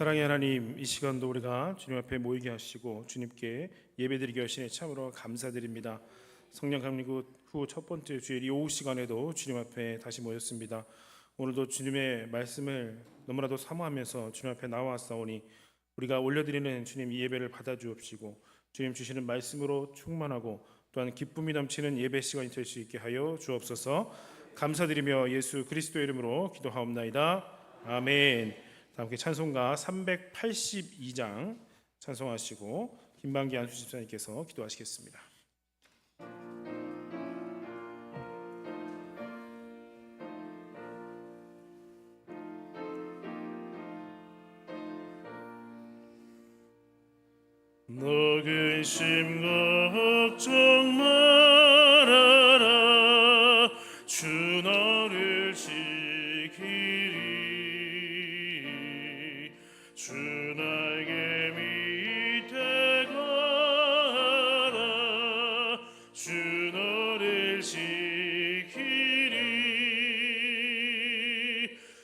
사랑의 하나님, 이 시간도 우리가 주님 앞에 모이게 하시고 주님께 예배드리게 하시니 참으로 감사드립니다. 성령 강림구 후 첫 번째 주일 이 오후 시간에도 주님 앞에 다시 모였습니다. 오늘도 주님의 말씀을 너무나도 사모하면서 주님 앞에 나와싸우니 우리가 올려드리는 주님 이 예배를 받아주옵시고 주님 주시는 말씀으로 충만하고 또한 기쁨이 넘치는 예배 시간이 될 수 있게 하여 주옵소서. 감사드리며 예수 그리스도의 이름으로 기도하옵나이다. 아멘. 함께 찬송가 382장 찬송하시고 김방기 안수 집사님께서 기도하시겠습니다. 너 근심 걱정 말아라 주 너를 지키리 주 날개 밑에 가라 주 너를 지키리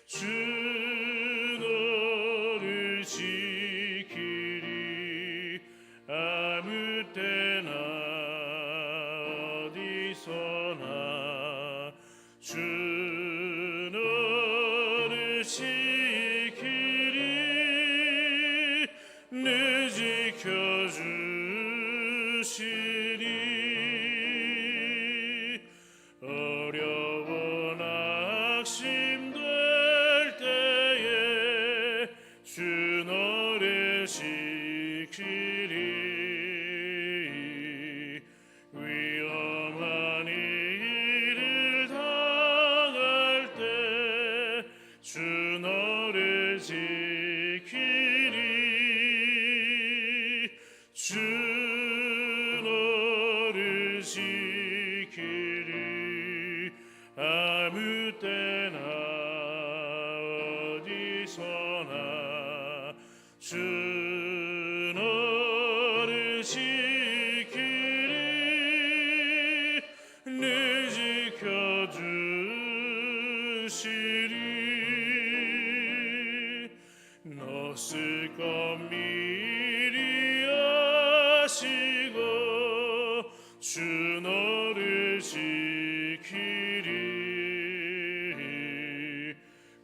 주 너를 지키리 아무 때나 어디서나 주 너를 지키리 늘 지켜주시리 어려워 낙심될 때에 주 너를 지키리 위험한 일을 당할 때 주 너를 지키리 주 너를 지키리 아무 때나 어디서나 주 너를 지키리 늘 지켜주시리 너 쓸 것 미리 아시고 주 너를 지키리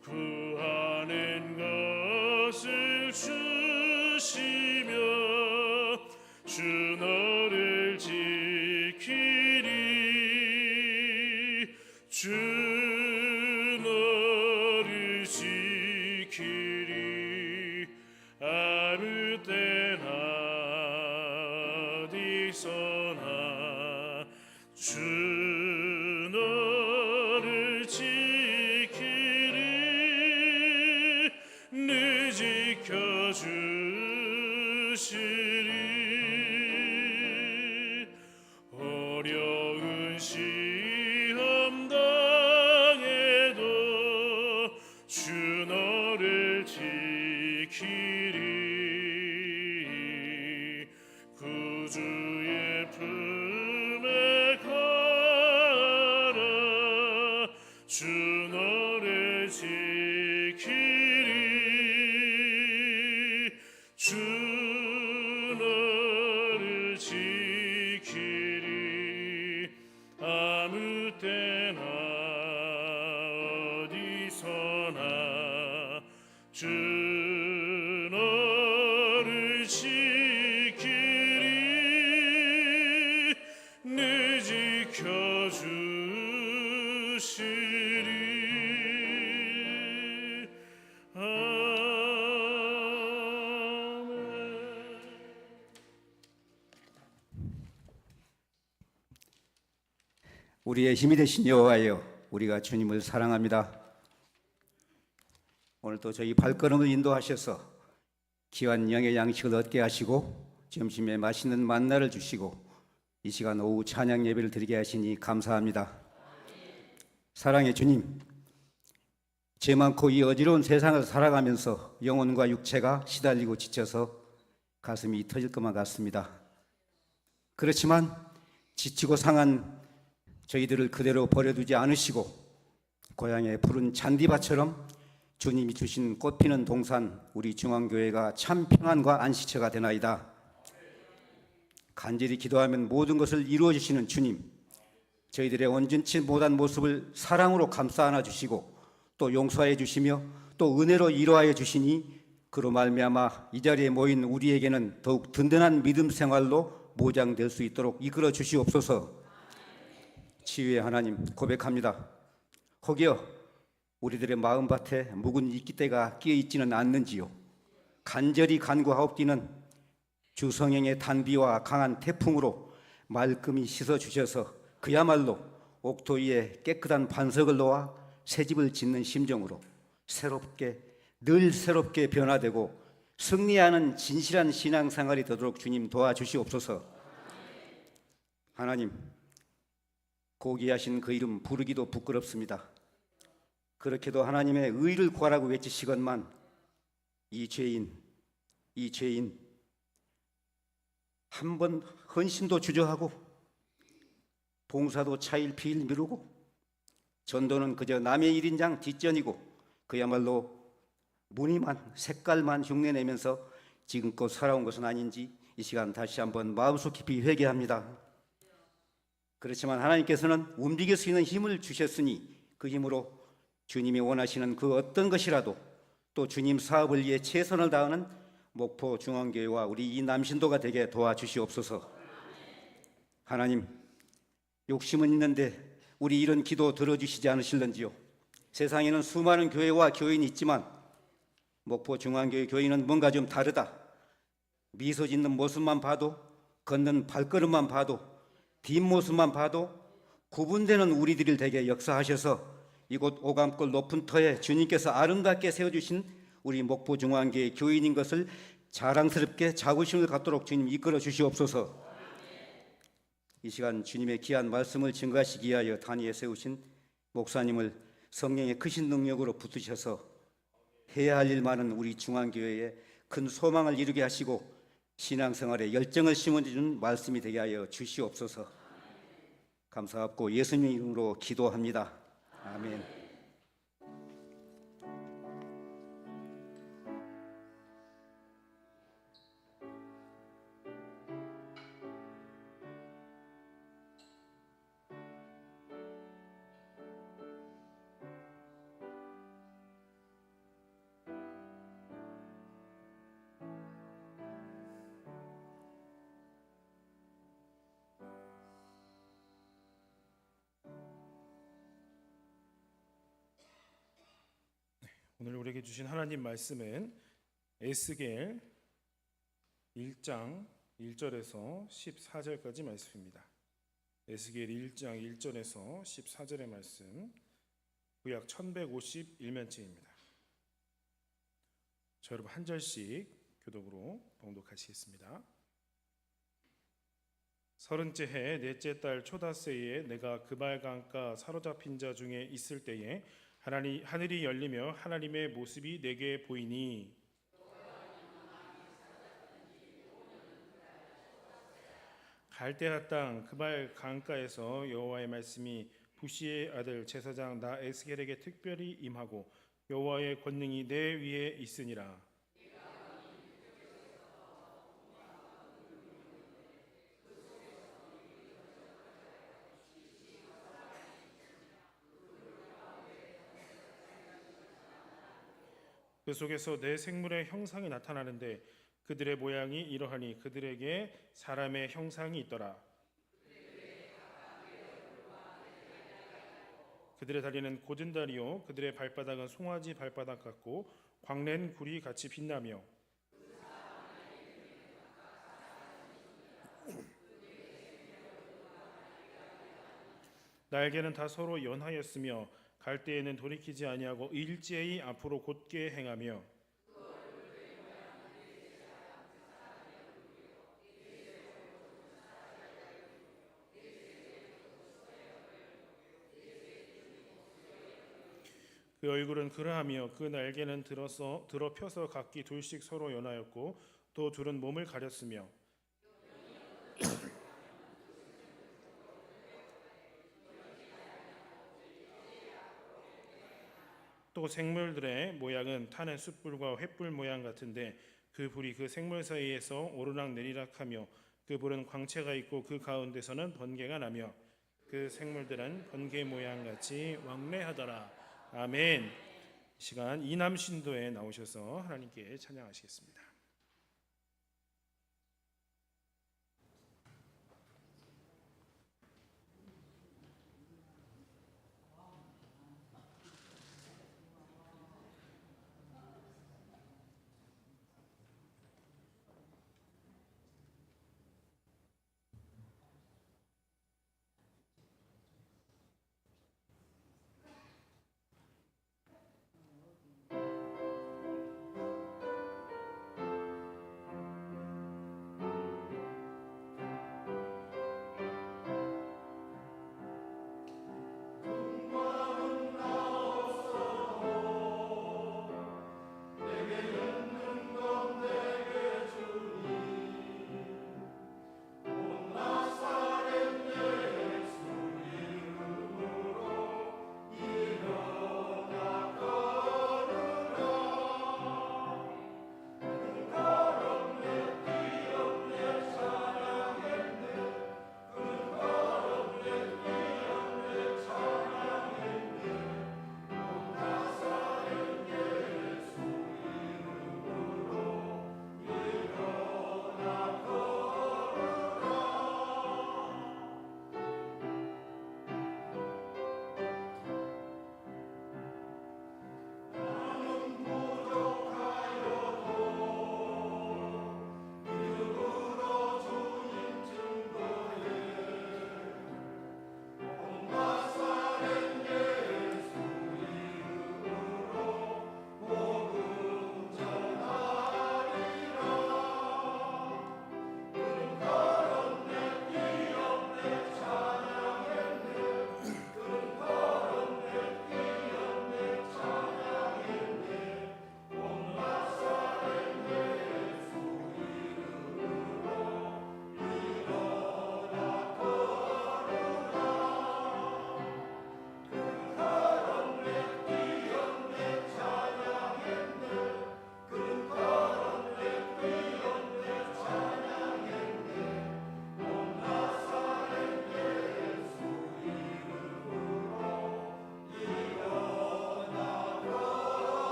구하는 것을 주시며 주 너를 지키리 주 너를 지키리 아무 때나 어디서나 주 너를 지키리 늘 지켜주시리 어려운 시험 당해도 주 너를 지키리 구주의 품에 가라 주 너를 지키리 주 너를 지키리 아무 때나 어디서나 주 너를 지키리 늘 지켜주시리 아멘. 우리의 힘이 되신 여호와여, 우리가 주님을 사랑합니다. 오늘도 저희 발걸음을 인도하셔서 귀한 영의 양식을 얻게 하시고 점심에 맛있는 만나를 주시고 이 시간 오후 찬양 예배를 드리게 하시니 감사합니다. 사랑의 주님, 죄 많고 이 어지러운 세상을 살아가면서 영혼과 육체가 시달리고 지쳐서 가슴이 터질 것만 같습니다. 그렇지만 지치고 상한 저희들을 그대로 버려두지 않으시고 고향의 푸른 잔디밭처럼 주님이 주신 꽃피는 동산 우리 중앙교회가 참 평안과 안식처가 되나이다. 간절히 기도하면 모든 것을 이루어 주시는 주님, 저희들의 온전치 못한 모습을 사랑으로 감싸 안아 주시고 또 용서해 주시며 또 은혜로 위로하여 주시니 그로 말미암아 이 자리에 모인 우리에게는 더욱 든든한 믿음 생활로 모장될 수 있도록 이끌어 주시옵소서. 치유의 하나님 고백합니다. 혹여 우리들의 마음밭에 묵은 이끼때가 끼어 있지는 않는지요. 간절히 간구하옵기는 주 성령의 단비와 강한 태풍으로 말끔히 씻어 주셔서 그야말로 옥토 위에 깨끗한 반석을 놓아 새집을 짓는 심정으로 늘 새롭게 변화되고 승리하는 진실한 신앙생활이 되도록 주님 도와주시옵소서. 하나님, 고귀하신 그 이름 부르기도 부끄럽습니다. 그렇게도 하나님의 의를 구하라고 외치시건만 이 죄인 한 번 헌신도 주저하고 봉사도 차일피일 미루고 전도는 그저 남의 일인장 뒷전이고 그야말로 무늬만 색깔만 흉내내면서 지금껏 살아온 것은 아닌지 이 시간 다시 한번 마음속 깊이 회개합니다. 그렇지만 하나님께서는 움직일 수 있는 힘을 주셨으니 그 힘으로 주님이 원하시는 그 어떤 것이라도 또 주님 사업을 위해 최선을 다하는 목포 중앙교회와 우리 이 남신도가 되게 도와주시옵소서. 하나님, 욕심은 있는데 우리 이런 기도 들어주시지 않으실런지요. 세상에는 수많은 교회와 교인이 있지만 목포 중앙교회 교인은 뭔가 좀 다르다. 미소 짓는 모습만 봐도, 걷는 발걸음만 봐도, 뒷모습만 봐도 구분되는 우리들을 되게 역사하셔서 이곳 오감골 높은 터에 주님께서 아름답게 세워주신 우리 목포 중앙교회 교인인 것을 자랑스럽게 자부심을 갖도록 주님 이끌어 주시옵소서. 이 시간 주님의 귀한 말씀을 증거하시기 위하여 단위에 세우신 목사님을 성령의 크신 능력으로 붙드셔서 해야 할 일 많은 우리 중앙교회에 큰 소망을 이루게 하시고 신앙생활에 열정을 심어주는 말씀이 되게 하여 주시옵소서. 감사하고 예수님 이름으로 기도합니다. 아멘. 오늘 우리에게 주신 하나님 말씀은 에스겔 1장 1절에서 14절까지 말씀입니다. 에스겔 1장 1절에서 14절의 말씀, 구약 1151면체입니다. 자, 여러분 한 절씩 교독으로 봉독하시겠습니다. 30째 해 넷째 달 초다새에 내가 그발 강가 사로잡힌 자 중에 있을 때에 하늘이 열리며 하나님의 모습이 내게 보이니 갈대아 땅 그발 강가에서 여호와의 말씀이 부시의 아들 제사장 나 에스겔에게 특별히 임하고 여호와의 권능이 내 위에 있으니라. 그 속에서 내 생물의 형상이 나타나는데 그들의 모양이 이러하니 그들에게 사람의 형상이 있더라. 그들의 다리는 곧은 다리요 그들의 발바닥은 송아지 발바닥 같고 광랜 굴이 같이 빛나며 날개는 다 서로 연하였으며 갈대에는 돌이키지 아니하고 일제히 앞으로 곧게 행하며 그 얼굴은 그러하며 그 날개는 들어 펴서 각기 둘씩 서로 연하였고 또 둘은 몸을 가렸으며 또 생물들의 모양은 타는 숯불과 횃불 모양 같은데 그 불이 그 생물 사이에서 오르락 내리락하며 그 불은 광채가 있고 그 가운데서는 번개가 나며 그 생물들은 번개 모양 같이 왕래하더라. 아멘. 이 시간 이남 신도에 나오셔서 하나님께 찬양하시겠습니다.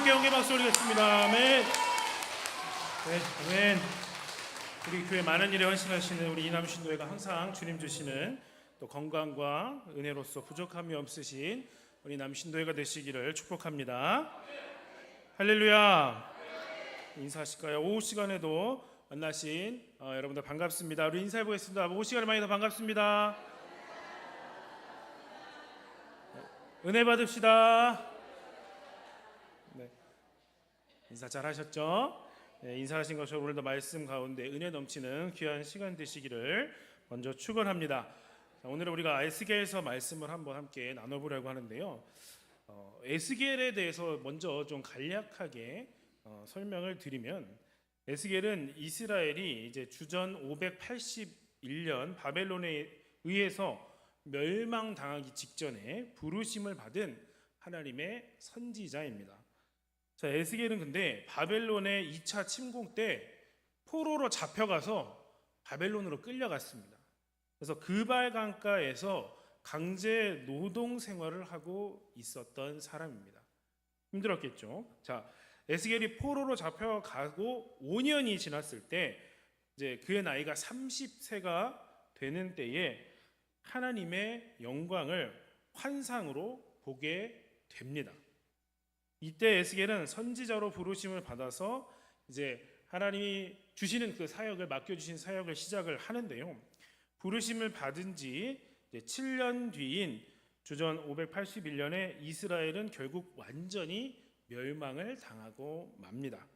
영광의 박수 올리겠습니다. 아멘. 네, 아멘. 우리 교회 많은 일에 헌신하시는 우리 이남 신도회가 항상 주님 주시는 또 건강과 은혜로서 부족함이 없으신 우리 남 신도회가 되시기를 축복합니다. 할렐루야. 인사하실까요? 오후 시간에도 만나신 여러분들 반갑습니다. 우리 인사해 보겠습니다. 오후 시간에 많이 더 반갑습니다. 은혜 받읍시다. 네. 인사 잘 하셨죠? 네, 인사하신 것처럼 오늘도 말씀 가운데 은혜 넘치는 귀한 시간 되시기를 먼저 축원합니다. 오늘은 우리가 에스겔에서 말씀을 한번 함께 나눠보려고 하는데요. 에스겔에 대해서 먼저 좀 간략하게 설명을 드리면, 에스겔은 이스라엘이 이제 주전 581년 바벨론에 의해서 멸망당하기 직전에 부르심을 받은 하나님의 선지자입니다. 자, 에스겔은 근데 바벨론의 2차 침공 때 포로로 잡혀가서 바벨론으로 끌려갔습니다. 그래서 그발 강가에서 강제 노동 생활을 하고 있었던 사람입니다. 힘들었겠죠. 자, 에스겔이 포로로 잡혀가고 5년이 지났을 때 이제 그의 나이가 30세가 되는 때에 하나님의 영광을 환상으로 보게 됩니다. 이때 에스겔은 선지자로 부르심을 받아서 이제 하나님이 주시는 그 사역을, 맡겨주신 사역을 시작을 하는데요. 부르심을 받은 지 7년 뒤인 주전 581년에 이스라엘은 결국 완전히 멸망을 당하고 맙니다.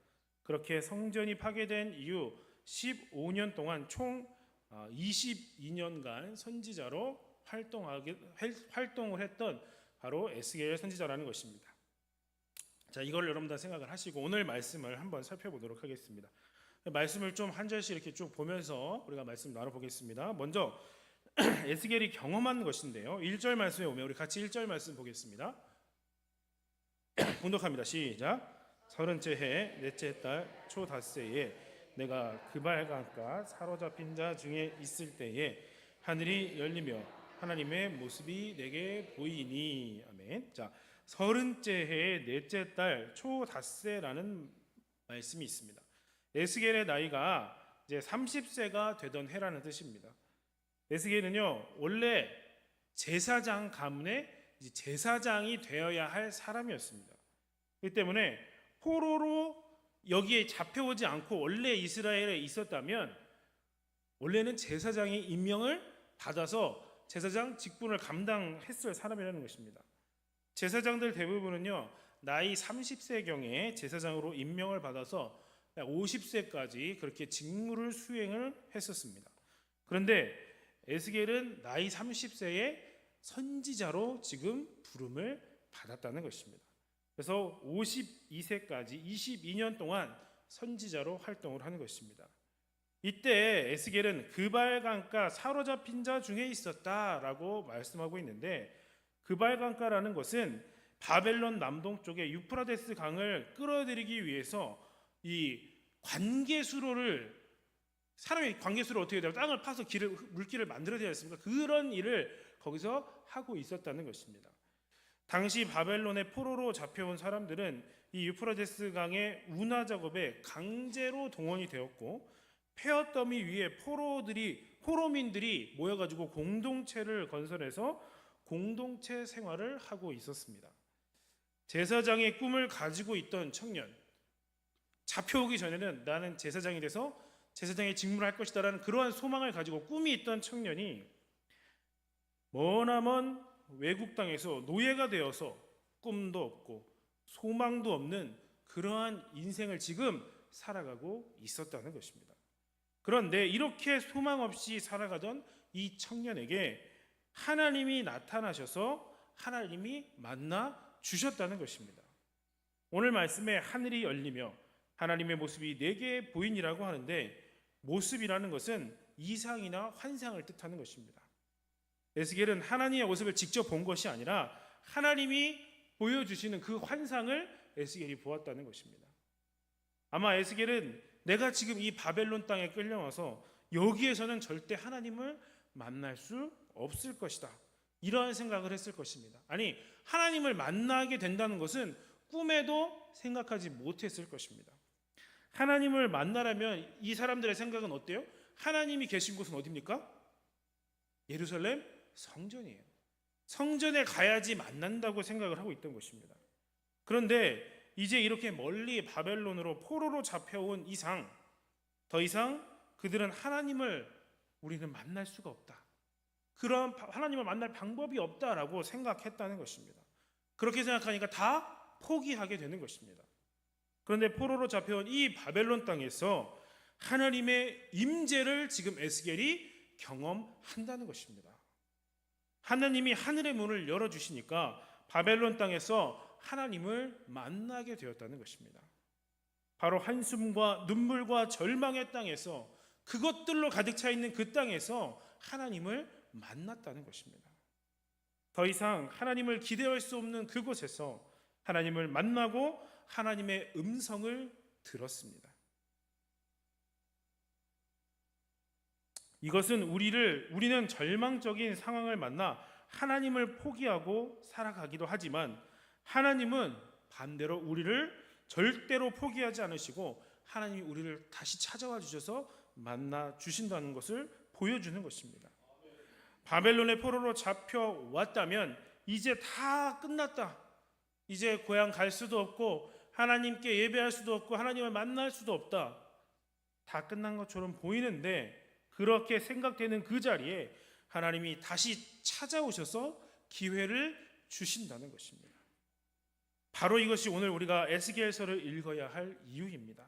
그렇게 성전이 파괴된 이후 15년 동안 총 22년간 선지자로 활동을 했던 바로 에스겔 선지자라는 것입니다. 자, 이걸 여러분들 생각을 하시고 오늘 말씀을 한번 살펴보도록 하겠습니다. 말씀을 좀 한 절씩 이렇게 쭉 보면서 우리가 말씀 나눠보겠습니다. 먼저 에스겔이 경험한 것인데요. 1절 말씀에 오면 우리 같이 1절 말씀 보겠습니다. 봉독합니다. 시작. 30째 해 넷째 달 초닷새에 내가 그발강가 사로잡힌 자 중에 있을 때에 하늘이 열리며 하나님의 모습이 내게 보이니. 아멘. 자, 30째 해 넷째 달 초닷새라는 말씀이 있습니다. 에스겔의 나이가 이제 30세가 되던 해라는 뜻입니다. 에스겔은요, 원래 제사장 가문의 제사장이 되어야 할 사람이었습니다. 그렇기 때문에 포로로 여기에 잡혀오지 않고 원래 이스라엘에 있었다면 원래는 제사장이 임명을 받아서 제사장 직분을 감당했을 사람이라는 것입니다. 제사장들 대부분은요, 나이 30세경에 제사장으로 임명을 받아서 50세까지 그렇게 직무를 수행을 했었습니다. 그런데 에스겔은 나이 30세에 선지자로 지금 부름을 받았다는 것입니다. 그래서 52세까지 22년 동안 선지자로 활동을 하는 것입니다. 이때 에스겔은 그발강가 사로잡힌 자 중에 있었다라고 말씀하고 있는데, 그발강가라는 것은 바벨론 남동쪽에 유프라데스 강을 끌어들이기 위해서 이 관계수로를, 사람이 관계수로 어떻게 돼요? 땅을 파서 물길을 만들어야 되지 않습니까? 그런 일을 거기서 하고 있었다는 것입니다. 당시 바벨론의 포로로 잡혀온 사람들은 이 유프라데스 강의 운하 작업에 강제로 동원이 되었고, 폐허더미 위에 포로민들이 모여가지고 공동체를 건설해서 공동체 생활을 하고 있었습니다. 제사장의 꿈을 가지고 있던 청년, 잡혀오기 전에는 나는 제사장이 돼서 제사장의 직무를 할 것이다라는 그러한 소망을 가지고 꿈이 있던 청년이 머나먼 외국 땅에서 노예가 되어서 꿈도 없고 소망도 없는 그러한 인생을 지금 살아가고 있었다는 것입니다. 그런데 이렇게 소망 없이 살아가던 이 청년에게 하나님이 나타나셔서 하나님이 만나 주셨다는 것입니다. 오늘 말씀에 하늘이 열리며 하나님의 모습이 내게 보이니라고 하는데, 모습이라는 것은 이상이나 환상을 뜻하는 것입니다. 에스겔은 하나님의 모습을 직접 본 것이 아니라 하나님이 보여주시는 그 환상을 에스겔이 보았다는 것입니다. 아마 에스겔은 내가 지금 이 바벨론 땅에 끌려와서 여기에서는 절대 하나님을 만날 수 없을 것이다, 이러한 생각을 했을 것입니다. 아니, 하나님을 만나게 된다는 것은 꿈에도 생각하지 못했을 것입니다. 하나님을 만나려면 이 사람들의 생각은 어때요? 하나님이 계신 곳은 어디입니까? 예루살렘 성전이에요. 성전에 가야지 만난다고 생각을 하고 있던 것입니다. 그런데 이제 이렇게 멀리 바벨론으로 포로로 잡혀온 이상 더 이상 그들은 하나님을 우리는 만날 수가 없다, 그런 하나님을 만날 방법이 없다라고 생각했다는 것입니다. 그렇게 생각하니까 다 포기하게 되는 것입니다. 그런데 포로로 잡혀온 이 바벨론 땅에서 하나님의 임재를 지금 에스겔이 경험한다는 것입니다. 하나님이 하늘의 문을 열어주시니까 바벨론 땅에서 하나님을 만나게 되었다는 것입니다. 바로 한숨과 눈물과 절망의 땅에서, 그것들로 가득 차 있는 그 땅에서 하나님을 만났다는 것입니다. 더 이상 하나님을 기대할 수 없는 그곳에서 하나님을 만나고 하나님의 음성을 들었습니다. 이것은 우리는 절망적인 상황을 만나 하나님을 포기하고 살아가기도 하지만, 하나님은 반대로 우리를 절대로 포기하지 않으시고 하나님이 우리를 다시 찾아와 주셔서 만나 주신다는 것을 보여주는 것입니다. 바벨론의 포로로 잡혀왔다면 이제 다 끝났다, 이제 고향 갈 수도 없고 하나님께 예배할 수도 없고 하나님을 만날 수도 없다, 다 끝난 것처럼 보이는데, 그렇게 생각되는 그 자리에 하나님이 다시 찾아오셔서 기회를 주신다는 것입니다. 바로 이것이 오늘 우리가 에스겔서를 읽어야 할 이유입니다.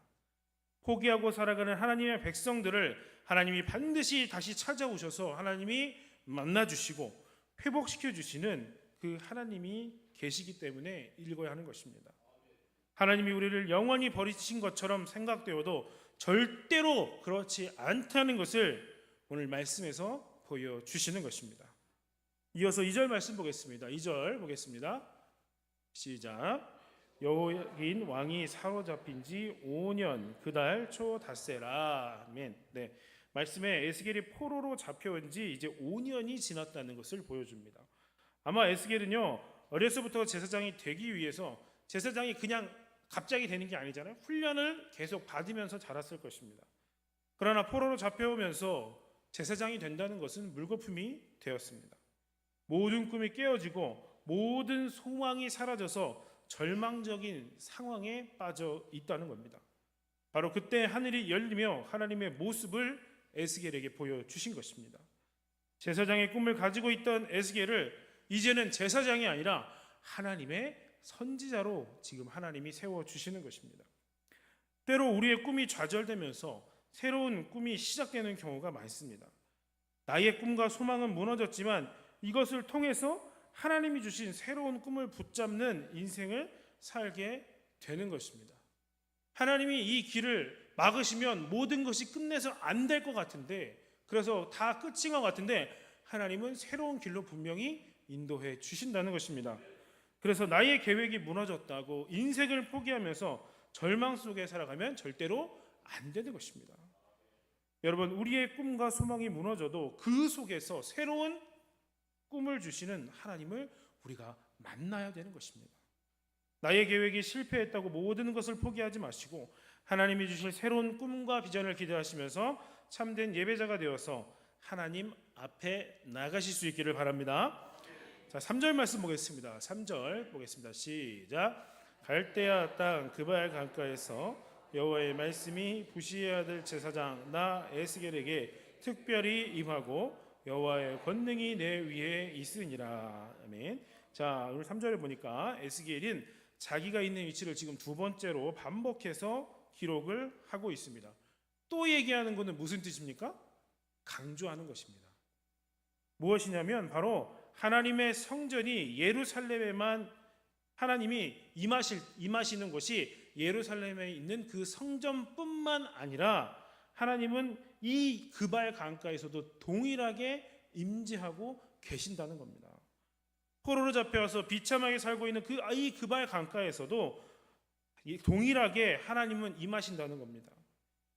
포기하고 살아가는 하나님의 백성들을 하나님이 반드시 다시 찾아오셔서 하나님이 만나주시고 회복시켜주시는 그 하나님이 계시기 때문에 읽어야 하는 것입니다. 하나님이 우리를 영원히 버리신 것처럼 생각되어도 절대로 그렇지 않다는 것을 오늘 말씀에서 보여주시는 것입니다. 이어서 2절 말씀 보겠습니다. 2절 보겠습니다. 시작. 여호야긴 왕이 사로잡힌 지 5년 그달 초 닷새라. 아멘. 네, 말씀에 에스겔이 포로로 잡혀온 지 이제 5년이 지났다는 것을 보여줍니다. 아마 에스겔은요, 어려서부터 제사장이 되기 위해서, 제사장이 그냥 갑자기 되는 게 아니잖아요. 훈련을 계속 받으면서 자랐을 것입니다. 그러나 포로로 잡혀오면서 제사장이 된다는 것은 물거품이 되었습니다. 모든 꿈이 깨어지고 모든 소망이 사라져서 절망적인 상황에 빠져 있다는 겁니다. 바로 그때 하늘이 열리며 하나님의 모습을 에스겔에게 보여주신 것입니다. 제사장의 꿈을 가지고 있던 에스겔을 이제는 제사장이 아니라 하나님의 선지자로 지금 하나님이 세워주시는 것입니다. 때로 우리의 꿈이 좌절되면서 새로운 꿈이 시작되는 경우가 많습니다. 나의 꿈과 소망은 무너졌지만 이것을 통해서 하나님이 주신 새로운 꿈을 붙잡는 인생을 살게 되는 것입니다. 하나님이 이 길을 막으시면 모든 것이 끝내서 안 될 것 같은데, 그래서 다 끝인 것 같은데 하나님은 새로운 길로 분명히 인도해 주신다는 것입니다. 그래서 나의 계획이 무너졌다고 인생을 포기하면서 절망 속에 살아가면 절대로 안 되는 것입니다. 여러분, 우리의 꿈과 소망이 무너져도 그 속에서 새로운 꿈을 주시는 하나님을 우리가 만나야 되는 것입니다. 나의 계획이 실패했다고 모든 것을 포기하지 마시고 하나님이 주실 새로운 꿈과 비전을 기대하시면서 참된 예배자가 되어서 하나님 앞에 나가실 수 있기를 바랍니다. 자, 3절 말씀 보겠습니다. 3절 보겠습니다. 시작. 갈대아 땅 그발 강가에서 여호와의 말씀이 부시의 아들 제사장 나 에스겔에게 특별히 임하고 여호와의 권능이 내 위에 있으니라. 아멘. 자, 오늘 3절을 보니까 에스겔은 자기가 있는 위치를 지금 두 번째로 반복해서 기록을 하고 있습니다. 또 얘기하는 것은 무슨 뜻입니까? 강조하는 것입니다. 무엇이냐면 바로 하나님의 성전이 예루살렘에만 하나님이 임하시는 것이 예루살렘에 있는 그 성전뿐만 아니라 하나님은 이 그발 강가에서도 동일하게 임재하고 계신다는 겁니다. 포로로 잡혀와서 비참하게 살고 있는 이 그발 강가에서도 동일하게 하나님은 임하신다는 겁니다.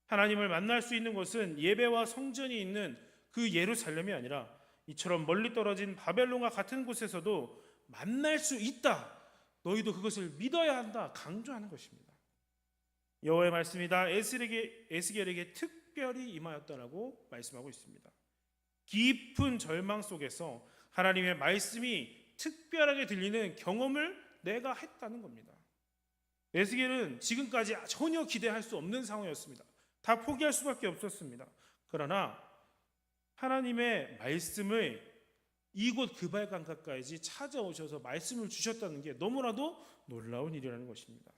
하나님을 만날 수 있는 곳은 예배와 성전이 있는 그 예루살렘이 아니라 이처럼 멀리 떨어진 바벨론과 같은 곳에서도 만날 수 있다. 너희도 그것을 믿어야 한다. 강조하는 것입니다. 여호와의 말씀이 다 에스겔에게 특별히 임하였다라고 말씀하고 있습니다. 깊은 절망 속에서 하나님의 말씀이 특별하게 들리는 경험을 내가 했다는 겁니다. 에스겔은 지금까지 전혀 기대할 수 없는 상황이었습니다. 다 포기할 수밖에 없었습니다. 그러나 하나님의 말씀을 이곳 그발 강가까지 찾아오셔서 말씀을 주셨다는 게 너무나도 놀라운 일이라는 것입니다.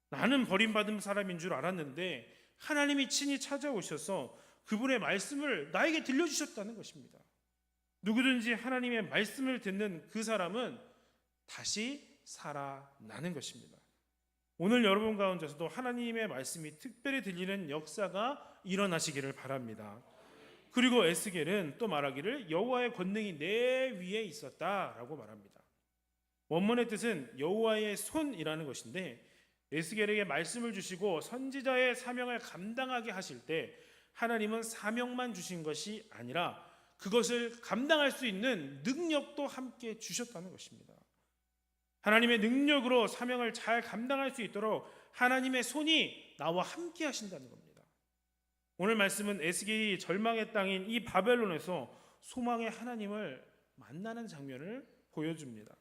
나는 버림받은 사람인 줄 알았는데 하나님이 친히 찾아오셔서 그분의 말씀을 나에게 들려주셨다는 것입니다. 누구든지 하나님의 말씀을 듣는 그 사람은 다시 살아나는 것입니다. 오늘 여러분 가운데서도 하나님의 말씀이 특별히 들리는 역사가 일어나시기를 바랍니다. 그리고 에스겔은 또 말하기를 여호와의 권능이 내 위에 있었다라고 말합니다. 원문의 뜻은 여호와의 손이라는 것인데 에스겔에게 말씀을 주시고 선지자의 사명을 감당하게 하실 때 하나님은 사명만 주신 것이 아니라 그것을 감당할 수 있는 능력도 함께 주셨다는 것입니다. 하나님의 능력으로 사명을 잘 감당할 수 있도록 하나님의 손이 나와 함께 하신다는 겁니다. 오늘 말씀은 에스겔이 절망의 땅인 이 바벨론에서 소망의 하나님을 만나는 장면을 보여줍니다.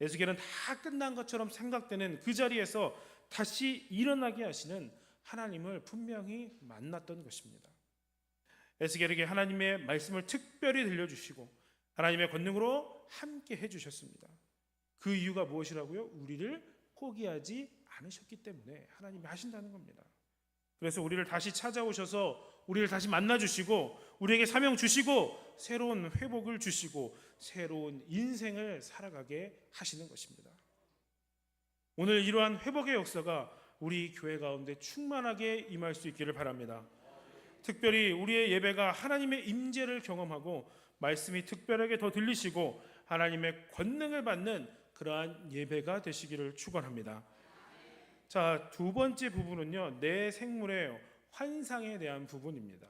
에스겔은 다 끝난 것처럼 생각되는 그 자리에서 다시 일어나게 하시는 하나님을 분명히 만났던 것입니다. 에스겔에게 하나님의 말씀을 특별히 들려주시고 하나님의 권능으로 함께 해주셨습니다. 그 이유가 무엇이라고요? 우리를 포기하지 않으셨기 때문에 하나님이 하신다는 겁니다. 그래서 우리를 다시 찾아오셔서 우리를 다시 만나주시고 우리에게 사명 주시고 새로운 회복을 주시고 새로운 인생을 살아가게 하시는 것입니다. 오늘 이러한 회복의 역사가 우리 교회 가운데 충만하게 임할 수 있기를 바랍니다. 특별히 우리의 예배가 하나님의 임재를 경험하고 말씀이 특별하게 더 들리시고 하나님의 권능을 받는 그러한 예배가 되시기를 축원합니다. 자, 두 번째 부분은요, 내 생물의 환상에 대한 부분입니다.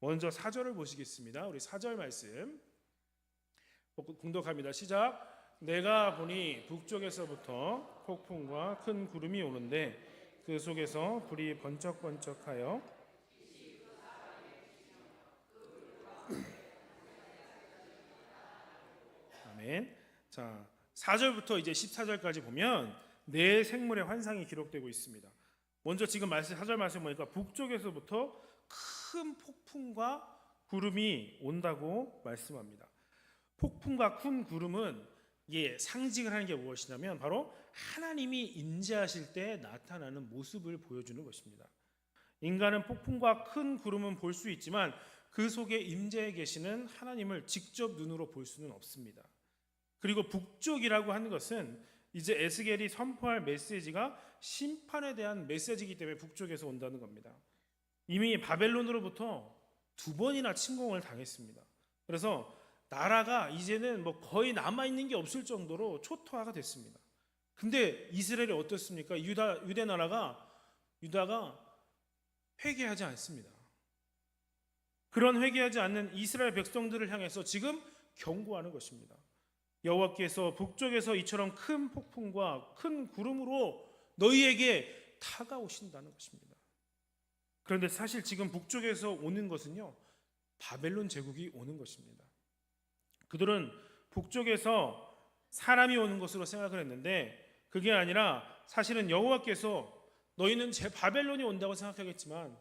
먼저 4절을 보시겠습니다. 우리 4절 말씀 공독합니다. 시작. 내가 보니 북쪽에서부터 폭풍과 큰 구름이 오는데 그 속에서 불이 번쩍번쩍하여 아멘. 자, 4절부터 이제 14절까지 보면 네 생물의 환상이 기록되고 있습니다. 먼저 지금 말씀 4절 말씀 보니까 북쪽에서부터 큰 폭풍과 구름이 온다고 말씀합니다. 폭풍과 큰 구름은 상징을 하는 게 무엇이냐면 바로 하나님이 임재하실 때 나타나는 모습을 보여주는 것입니다. 인간은 폭풍과 큰 구름은 볼 수 있지만 그 속에 임재해 계시는 하나님을 직접 눈으로 볼 수는 없습니다. 그리고 북쪽이라고 하는 것은 이제 에스겔이 선포할 메시지가 심판에 대한 메시지이기 때문에 북쪽에서 온다는 겁니다. 이미 바벨론으로부터 2번이나 침공을 당했습니다. 그래서 나라가 이제는 뭐 거의 남아있는 게 없을 정도로 초토화가 됐습니다. 근데 이스라엘이 어떻습니까? 유대 나라가 유다가 회개하지 않습니다. 그런 회개하지 않는 이스라엘 백성들을 향해서 지금 경고하는 것입니다. 여호와께서 북쪽에서 이처럼 큰 폭풍과 큰 구름으로 너희에게 다가오신다는 것입니다. 그런데 사실 지금 북쪽에서 오는 것은요, 바벨론 제국이 오는 것입니다. 그들은 북쪽에서 사람이 오는 것으로 생각을 했는데 그게 아니라 사실은 여호와께서 너희는 제 바벨론이 온다고 생각하겠지만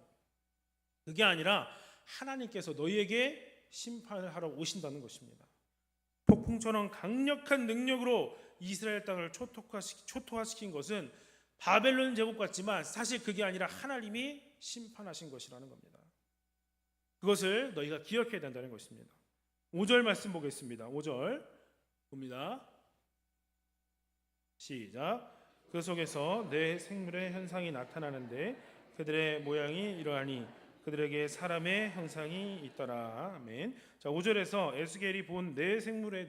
그게 아니라 하나님께서 너희에게 심판을 하러 오신다는 것입니다. 폭풍처럼 강력한 능력으로 이스라엘 땅을 초토화시킨 것은 바벨론 제국 같지만 사실 그게 아니라 하나님이 심판하신 것이라는 겁니다. 그것을 너희가 기억해야 된다는 것입니다. 5절 말씀 보겠습니다. 5절 봅니다. 시작. 그 속에서 내 생물의 현상이 나타나는데 그들의 모양이 이러하니 그들에게 사람의 형상이 있더라. 아멘. 자, 5절에서 에스겔이 본 네 생물에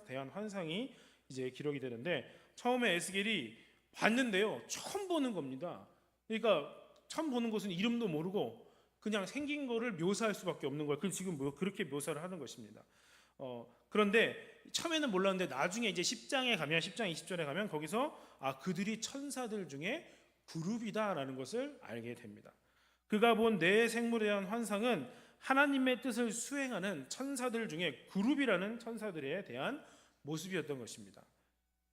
대한 환상이 이제 기록이 되는데 처음에 에스겔이 봤는데요, 처음 보는 겁니다. 그러니까 처음 보는 것은 이름도 모르고 그냥 생긴 거를 묘사할 수밖에 없는 거예요. 지금 그렇게 묘사를 하는 것입니다. 그런데 처음에는 몰랐는데 나중에 이제 10장 20절에 가면 거기서 그들이 천사들 중에 그룹이다라는 것을 알게 됩니다. 그가 본 네 생물에 대한 환상은 하나님의 뜻을 수행하는 천사들 중에 그룹이라는 천사들에 대한 모습이었던 것입니다.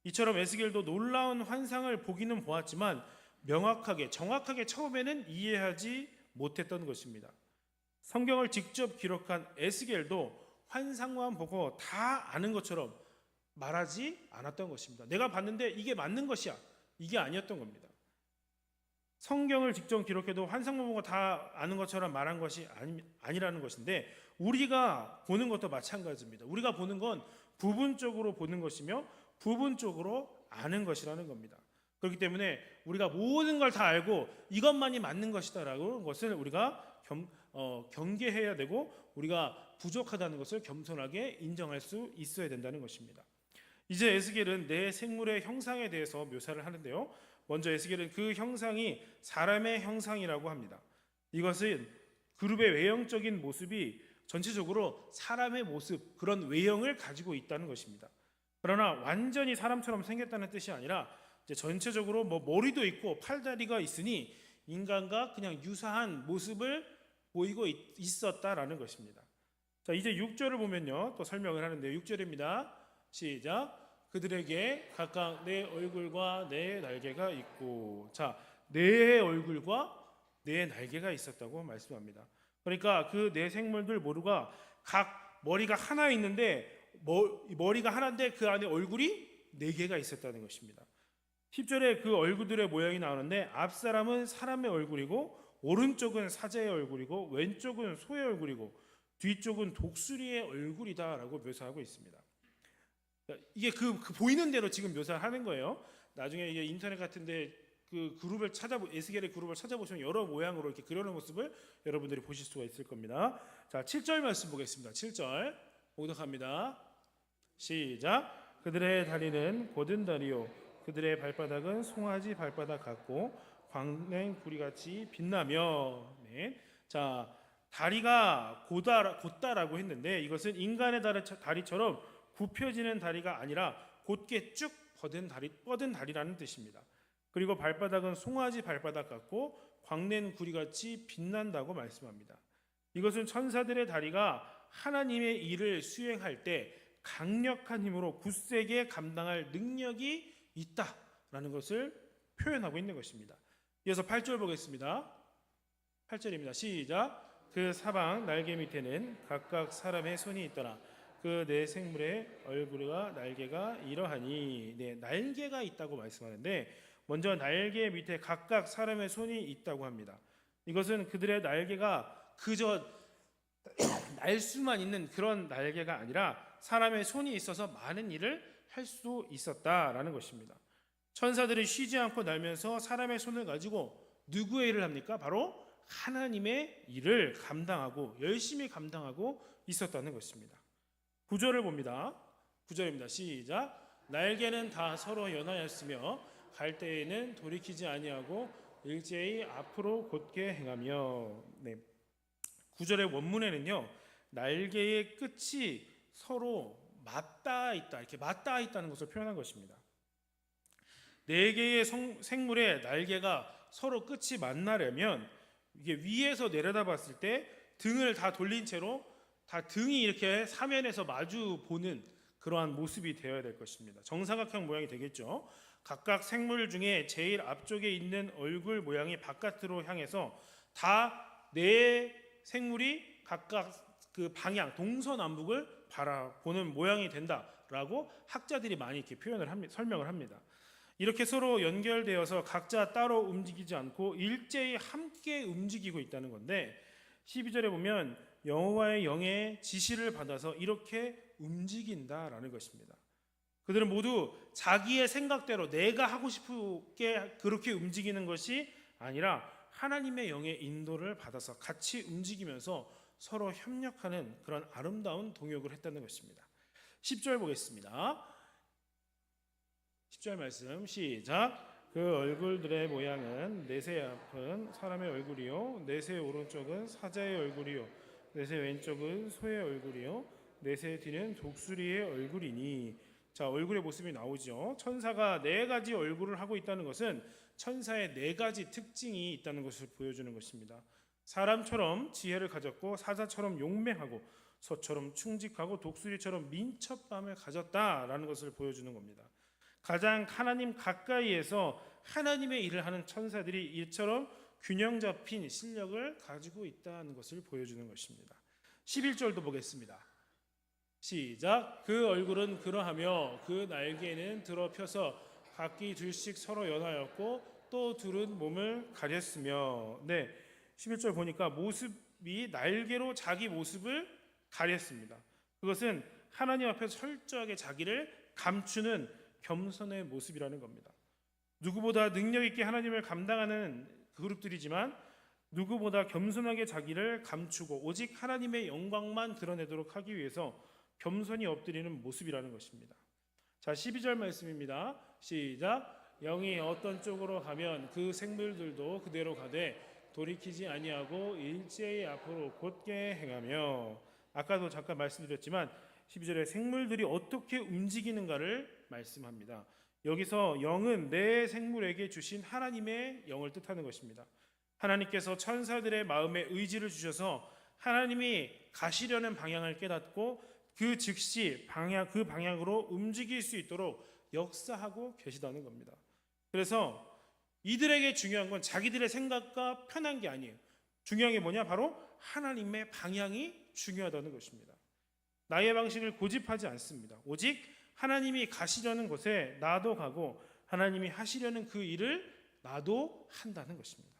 이처럼 에스겔도 놀라운 환상을 보기는 보았지만 정확하게 처음에는 이해하지 못했던 것입니다. 성경을 직접 기록한 에스겔도 환상만 보고 다 아는 것처럼 말하지 않았던 것입니다. 내가 봤는데 이게 맞는 것이야, 이게 아니었던 겁니다. 성경을 직접 기록해도 환상만 보고 다 아는 것처럼 말한 것이 아니라는 것인데 우리가 보는 것도 마찬가지입니다. 우리가 보는 건 부분적으로 보는 것이며 부분적으로 아는 것이라는 겁니다. 그렇기 때문에 우리가 모든 걸 다 알고 이것만이 맞는 것이다라고 것을 우리가 경계해야 되고 우리가 부족하다는 것을 겸손하게 인정할 수 있어야 된다는 것입니다. 이제 에스겔은 내 생물의 형상에 대해서 묘사를 하는데요. 먼저 에스겔은 그 형상이 사람의 형상이라고 합니다. 이것은 그룹의 외형적인 모습이 전체적으로 사람의 모습, 그런 외형을 가지고 있다는 것입니다. 그러나 완전히 사람처럼 생겼다는 뜻이 아니라 이제 전체적으로 머리도 있고 팔다리가 있으니 인간과 그냥 유사한 모습을 보이고 있었다라는 것입니다. 자, 이제 6절을 보면요, 또 설명을 하는데요. 6절입니다. 시작. 그들에게 각각 내 얼굴과 내 날개가 있고, 자, 내 얼굴과 내 날개가 있었다고 말씀합니다. 그러니까 그 네 생물들 모두가 각 머리가 하나 있는데 머리가 하나인데 그 안에 얼굴이 4개가 있었다는 것입니다. 10절에 그 얼굴들의 모양이 나오는데 앞사람은 사람의 얼굴이고 오른쪽은 사자의 얼굴이고 왼쪽은 소의 얼굴이고 뒤쪽은 독수리의 얼굴이다라고 묘사하고 있습니다. 이게 그 보이는 대로 지금 묘사하는 거예요. 나중에 이게 인터넷 같은데 그 그룹을 에스겔의 그룹을 찾아보시면 여러 모양으로 이렇게 그려놓은 모습을 여러분들이 보실 수가 있을 겁니다. 자, 7절 말씀 보겠습니다. 7절 봉독합니다. 시작. 그들의 다리는 곧은 다리요 그들의 발바닥은 송아지 발바닥 같고 광낸 구리같이 빛나며. 네. 자, 다리가 곧다라고 했는데 이것은 인간의 다리처럼 굽혀지는 다리가 아니라 곧게 쭉 뻗은 다리라는 뜻입니다. 그리고 발바닥은 송아지 발바닥 같고 광낸 구리같이 빛난다고 말씀합니다. 이것은 천사들의 다리가 하나님의 일을 수행할 때 강력한 힘으로 굳세게 감당할 능력이 있다라는 것을 표현하고 있는 것입니다. 이어서 8절 보겠습니다. 8절입니다. 시작. 그 사방 날개 밑에는 각각 사람의 손이 있더라. 그 네 생물의 얼굴과 날개가 이러하니. 네, 날개가 있다고 말씀하는데 먼저 날개 밑에 각각 사람의 손이 있다고 합니다. 이것은 그들의 날개가 그저 날 수만 있는 그런 날개가 아니라 사람의 손이 있어서 많은 일을 할 수 있었다라는 것입니다. 천사들이 쉬지 않고 날면서 사람의 손을 가지고 누구의 일을 합니까? 바로 하나님의 일을 감당하고 열심히 감당하고 있었다는 것입니다. 9절을 봅니다. 9절입니다. 시작. 날개는 다 서로 연하였으며 갈 때에는 돌이키지 아니하고 일제히 앞으로 곧게 행하며. 네. 9절의 원문에는요, 날개의 끝이 서로 맞닿아 있다, 이렇게 맞닿아 있다는 것을 표현한 것입니다. 네 개의 생물의 날개가 서로 끝이 만나려면 이게 위에서 내려다봤을 때 등을 다 돌린 채로 다 등이 이렇게 사면에서 마주 보는 그러한 모습이 되어야 될 것입니다. 정사각형 모양이 되겠죠. 각각 생물 중에 제일 앞쪽에 있는 얼굴 모양이 바깥으로 향해서 다 네 생물이 각각 그 방향 동서남북을 바라보는 모양이 된다라고 학자들이 많이 이렇게 설명을 합니다. 이렇게 서로 연결되어서 각자 따로 움직이지 않고 일제히 함께 움직이고 있다는 건데 12절에 보면 여호와의 영의 지시를 받아서 이렇게 움직인다라는 것입니다. 그들은 모두 자기의 생각대로 내가 하고 싶게 그렇게 움직이는 것이 아니라 하나님의 영의 인도를 받아서 같이 움직이면서 서로 협력하는 그런 아름다운 동역을 했다는 것입니다. 10절 보겠습니다. 10절 말씀 시작. 그 얼굴들의 모양은 넷의 앞은 사람의 얼굴이요 넷의 오른쪽은 사자의 얼굴이요 넷의 왼쪽은 소의 얼굴이요 넷의 뒤는 독수리의 얼굴이니. 자, 얼굴의 모습이 나오죠. 천사가 네 가지 얼굴을 하고 있다는 것은 천사의 네 가지 특징이 있다는 것을 보여주는 것입니다. 사람처럼 지혜를 가졌고 사자처럼 용맹하고 소처럼 충직하고 독수리처럼 민첩함을 가졌다라는 것을 보여주는 겁니다. 가장 하나님 가까이에서 하나님의 일을 하는 천사들이 이처럼 균형 잡힌 실력을 가지고 있다는 것을 보여주는 것입니다. 11절도 보겠습니다. 시작. 그 얼굴은 그러하며 그 날개는 들어 펴서 각기 둘씩 서로 연하였고 또 둘은 몸을 가렸으며. 네, 11절 보니까 모습이 날개로 자기 모습을 가렸습니다. 그것은 하나님 앞에서 철저하게 자기를 감추는 겸손의 모습이라는 겁니다. 누구보다 능력 있게 하나님을 감당하는 그룹들이지만 누구보다 겸손하게 자기를 감추고 오직 하나님의 영광만 드러내도록 하기 위해서 겸손히 엎드리는 모습이라는 것입니다. 자, 12절 말씀입니다. 시작. 영이 어떤 쪽으로 가면 그 생물들도 그대로 가되 돌이키지 아니하고 일제히 앞으로 곧게 행하며. 아까도 잠깐 말씀드렸지만 12절에 생물들이 어떻게 움직이는가를 말씀합니다. 여기서 영은 내 생물에게 주신 하나님의 영을 뜻하는 것입니다. 하나님께서 천사들의 마음에 의지를 주셔서 하나님이 가시려는 방향을 깨닫고 그 즉시 그 방향으로 움직일 수 있도록 역사하고 계시다는 겁니다. 그래서 이들에게 중요한 건 자기들의 생각과 편한 게 아니에요. 중요한 게 뭐냐? 바로 하나님의 방향이 중요하다는 것입니다. 나의 방식을 고집하지 않습니다. 오직 하나님이 가시려는 곳에 나도 가고 하나님이 하시려는 그 일을 나도 한다는 것입니다.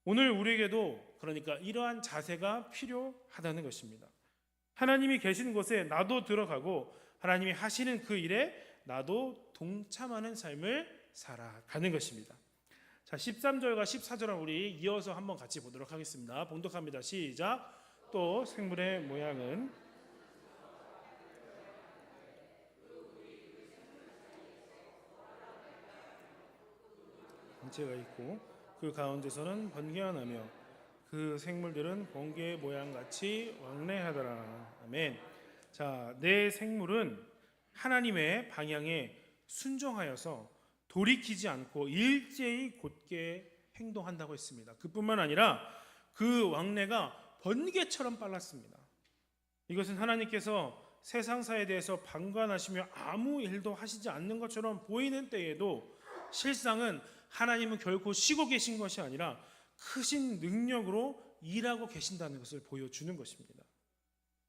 오늘 우리에게도 그러니까 이러한 자세가 필요하다는 것입니다. 하나님이 계신 곳에 나도 들어가고 하나님이 하시는 그 일에 나도 동참하는 삶을 살아가는 것입니다. 자, 13절과 14절은 우리 이어서 한번 같이 보도록 하겠습니다. 봉독합니다. 시작. 또 생물의 모양은 번개가 있고 그 가운데서는 번개가 나며 그 생물들은 번개의 모양같이 왕래하더라. 아멘. 자, 내 생물은 하나님의 방향에 순종하여서 돌이키지 않고 일제히 곧게 행동한다고 했습니다. 그뿐만 아니라 그 왕래가 번개처럼 빨랐습니다. 이것은 하나님께서 세상사에 대해서 방관하시며 아무 일도 하시지 않는 것처럼 보이는 때에도 실상은 하나님은 결코 쉬고 계신 것이 아니라 크신 능력으로 일하고 계신다는 것을 보여주는 것입니다.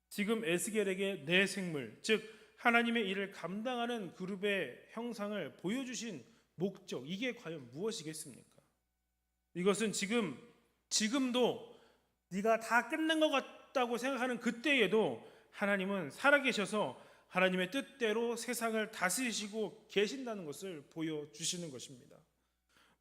지금 에스겔에게 내 생물, 즉 하나님의 일을 감당하는 그룹의 형상을 보여주신 목적, 이게 과연 무엇이겠습니까? 이것은 지금도 네가 다 끝난 것 같다고 생각하는 그때에도 하나님은 살아계셔서 하나님의 뜻대로 세상을 다스리시고 계신다는 것을 보여주시는 것입니다.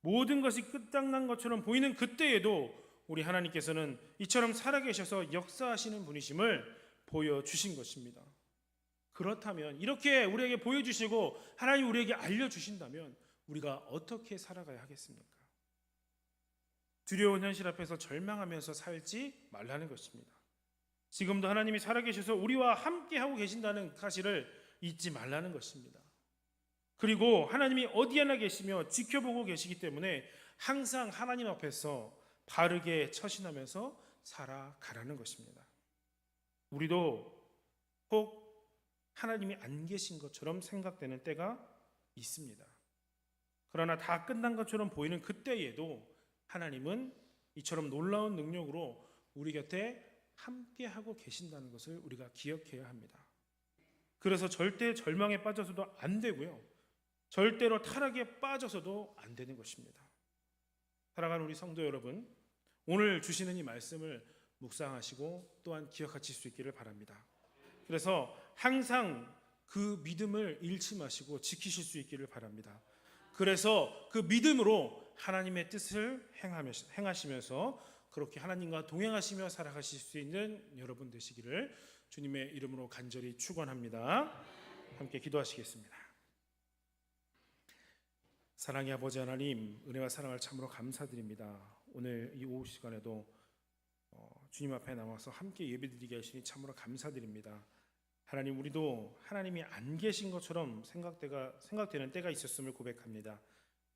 모든 것이 끝장난 것처럼 보이는 그때에도 우리 하나님께서는 이처럼 살아계셔서 역사하시는 분이심을 보여주신 것입니다. 그렇다면 이렇게 우리에게 보여주시고 하나님 우리에게 알려주신다면 우리가 어떻게 살아가야 하겠습니까? 두려운 현실 앞에서 절망하면서 살지 말라는 것입니다. 지금도 하나님이 살아계셔서 우리와 함께하고 계신다는 사실을 잊지 말라는 것입니다. 그리고 하나님이 어디에나 계시며 지켜보고 계시기 때문에 항상 하나님 앞에서 바르게 처신하면서 살아가라는 것입니다. 우리도 혹 하나님이 안 계신 것처럼 생각되는 때가 있습니다. 그러나 다 끝난 것처럼 보이는 그때에도 하나님은 이처럼 놀라운 능력으로 우리 곁에 함께하고 계신다는 것을 우리가 기억해야 합니다. 그래서 절대 절망에 빠져서도 안 되고요, 절대로 타락에 빠져서도 안 되는 것입니다. 사랑하는 우리 성도 여러분, 오늘 주시는 이 말씀을 묵상하시고 또한 기억하실 수 있기를 바랍니다. 그래서 항상 그 믿음을 잃지 마시고 지키실 수 있기를 바랍니다. 그래서 그 믿음으로 하나님의 뜻을 행하시면서 그렇게 하나님과 동행하시며 살아가실 수 있는 여러분 되시기를 주님의 이름으로 간절히 축원합니다. 함께 기도하시겠습니다. 사랑의 아버지 하나님, 은혜와 사랑을 참으로 감사드립니다. 오늘 이 오후 시간에도 주님 앞에 나와서 함께 예배드리게 하시니 참으로 감사드립니다. 하나님, 우리도 하나님이 안 계신 것처럼 생각되는 때가 있었음을 고백합니다.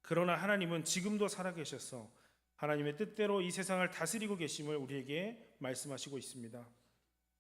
그러나 하나님은 지금도 살아계셔서 하나님의 뜻대로 이 세상을 다스리고 계심을 우리에게 말씀하시고 있습니다.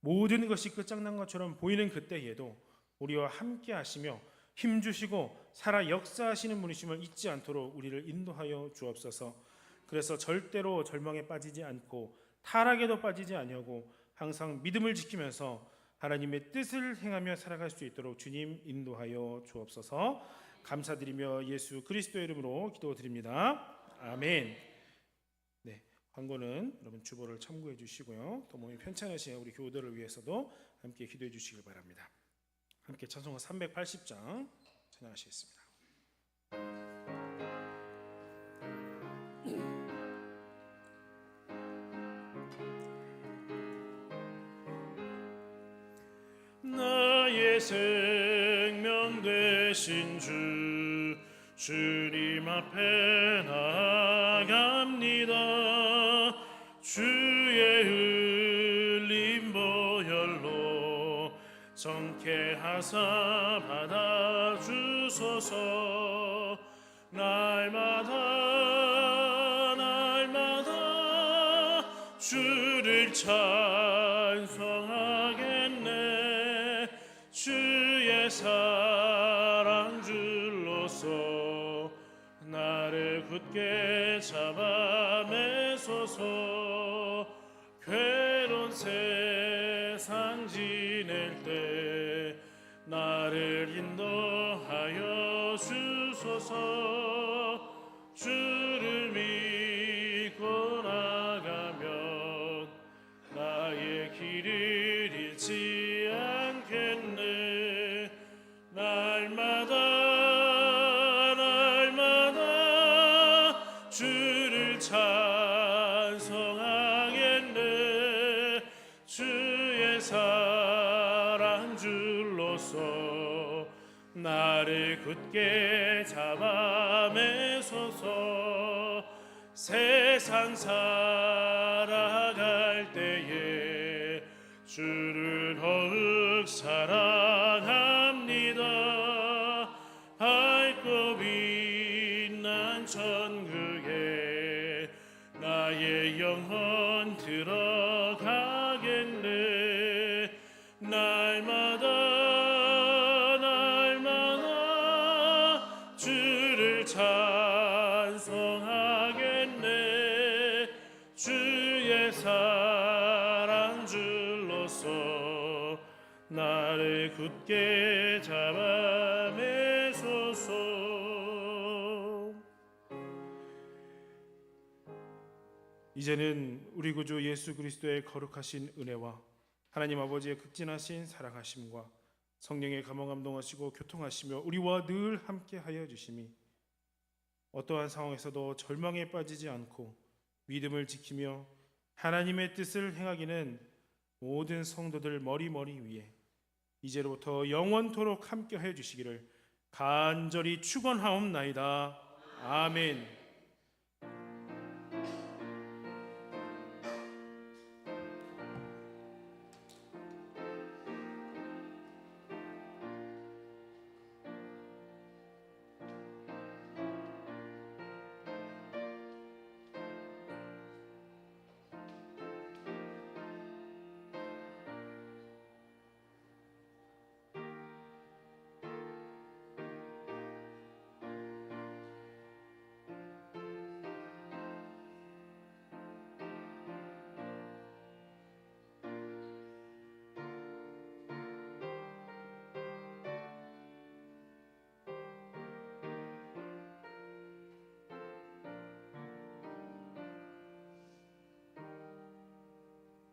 모든 것이 끝장난 것처럼 보이는 그때에도 우리와 함께 하시며 힘주시고 살아 역사하시는 분이심을 잊지 않도록 우리를 인도하여 주옵소서. 그래서 절대로 절망에 빠지지 않고 타락에도 빠지지 아니하고 항상 믿음을 지키면서 하나님의 뜻을 행하며 살아갈 수 있도록 주님 인도하여 주옵소서. 감사드리며 예수 그리스도의 이름으로 기도드립니다. 아멘. 네, 광고는 여러분 주보를 참고해 주시고요, 또 몸이 편찮으신 우리 교우들을 위해서도 함께 기도해 주시길 바랍니다. 함께 찬송가 380장 찬양하시겠습니다. 나의 생명 되신 주님 앞에 나아갑니다. 주의 흘린 보혈로 정케하사 받아주소서. 날마다 주를 찬송하겠네. 주의 사랑 줄로서 나를 굳게 잡아매소서. 괴로운 세상 지낼 때 나를 인도하여 주소서. 주를 믿고 나가면 나의 길을 잃지 않겠네. 날마다 주 찬송하겠네. 주의 사랑 줄로서 나를 굳게 잡아매소서. 세상 살아갈 때에 주를 더욱 사랑합니다. 밝고 빛난 천국에 나의 영혼 들어가겠네. 날마다 주를 찬송하겠네. 주의 사랑 줄로서 나를 굳게 잡아매소서. 이제는 우리 구주 예수 그리스도의 거룩하신 은혜와 하나님 아버지의 극진하신 사랑하심과 성령의 감화감동하시고 교통하시며 우리와 늘 함께하여 주심이 어떠한 상황에서도 절망에 빠지지 않고 믿음을 지키며 하나님의 뜻을 행하기는 모든 성도들 머리머리 위에 이제로부터 영원토록 함께하여 주시기를 간절히 축원하옵나이다. 아멘.